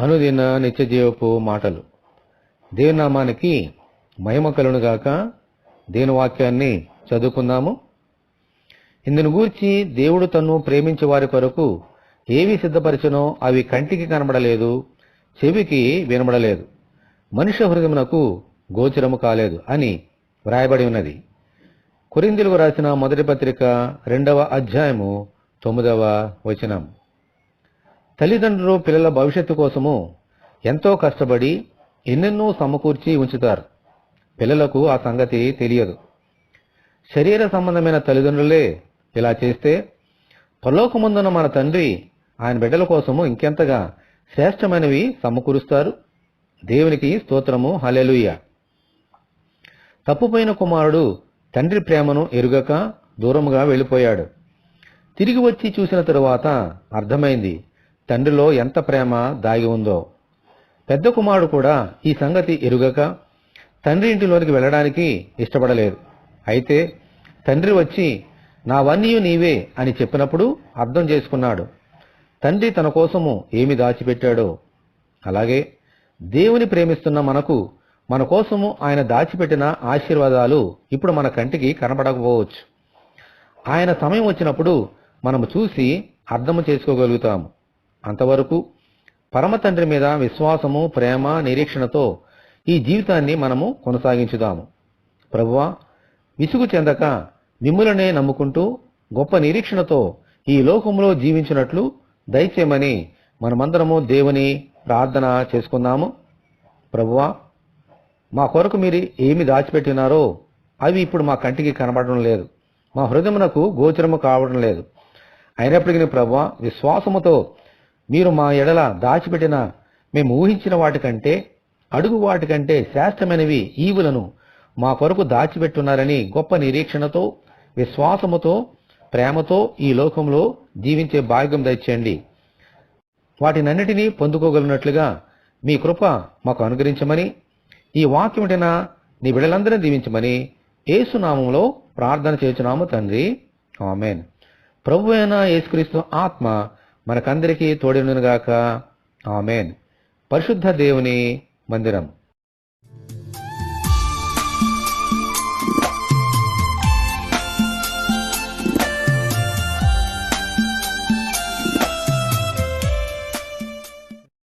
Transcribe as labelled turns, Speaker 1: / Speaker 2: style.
Speaker 1: అనుదిన నిత్యజీవపు మాటలు. దేవుని నామానికి మహిమ కలుగునుగాక. దేవుని వాక్యాన్ని చదువుకుందాము. ఇందును గూర్చి దేవుడు తన్ను ప్రేమించే వారి కొరకు ఏవి సిద్ధపరిచనో అవి కంటికి కనబడలేదు, చెవికి వినబడలేదు, మనుష్య హృదయమునకు గోచరము కాలేదు అని వ్రాయబడి ఉన్నది. కొరింథీయులకు రాసిన మొదటి పత్రిక 2వ అధ్యాయము 9వ వచనం. తల్లిదండ్రులు పిల్లల భవిష్యత్తు కోసము ఎంతో కష్టపడి ఎన్నెన్నో సమకూర్చి ఉంచుతారు. పిల్లలకు ఆ సంగతి తెలియదు. శరీర సంబంధమైన తల్లిదండ్రులే ఇలా చేస్తే పరలోకమందున్న మన తండ్రి ఆయన బిడ్డల కోసము ఇంకెంతగా శ్రేష్టమైనవి సమకూరుస్తారు. దేవునికి స్తోత్రము, హల్లెలూయా. తప్పుపోయిన కుమారుడు తండ్రి ప్రేమను ఎరుగక దూరముగా వెళ్ళిపోయాడు. తిరిగి వచ్చి చూసిన తరువాత అర్థమైంది తండ్రిలో ఎంత ప్రేమ దాగి ఉందో. పెద్ద కుమారుడు కూడా ఈ సంగతి ఎరుగక తండ్రి ఇంటిలోనికి వెళ్ళడానికి ఇష్టపడలేదు. అయితే తండ్రి వచ్చి నావన్నీ నీవే అని చెప్పినప్పుడు అర్థం చేసుకున్నాడు తండ్రి తన కోసము ఏమి దాచిపెట్టాడో. అలాగే దేవుని ప్రేమిస్తున్న మనకు మన కోసము ఆయన దాచిపెట్టిన ఆశీర్వాదాలు ఇప్పుడు మన కంటికి కనపడకపోవచ్చు. ఆయన సమయం వచ్చినప్పుడు మనము చూసి అర్థము చేసుకోగలుగుతాము. అంతవరకు పరమ తండ్రి మీద విశ్వాసము, ప్రేమ, నిరీక్షణతో ఈ జీవితాన్ని మనము కొనసాగించుదాము. ప్రభువా, విసుగు చెందక మిమ్ములనే నమ్ముకుంటూ గొప్ప నిరీక్షణతో ఈ లోకంలో జీవించినట్లు దయచేయమని మనమందరము దేవుని ప్రార్థన చేసుకుందాము. ప్రభువా, మా కొరకు మీరు ఏమి దాచిపెట్టినారో అవి ఇప్పుడు మా కంటికి కనబడడం లేదు, మా హృదయమునకు గోచరము కావడం లేదు. అయినప్పటికీ ప్రభువా, విశ్వాసముతో మీరు మా ఎడల దాచిపెట్టిన మేము ఊహించిన వాటికంటే, అడుగు వాటికంటే శ్రేష్టమైనవి ఈవులను మా కొరకు దాచిపెట్టున్నారని గొప్ప నిరీక్షణతో, విశ్వాసముతో, ప్రేమతో ఈ లోకంలో జీవించే భాగ్యం దయచేయండి. వాటినన్నిటినీ పొందుకోగలిగినట్లుగా మీ కృప మాకు అనుగ్రహించమని, ఈ వాక్యం వింటున్న నీ బిడ్డలందరినీ దీవించమని యేసు నామములో ప్రార్థన చేయుచున్నాము తండ్రి, ఆమేన్. ప్రభువైన యేసుక్రీస్తు ఆత్మ మనకందరికీ తోడునుగాక, ఆమేన్. పరిశుద్ధ దేవుని మందిరం.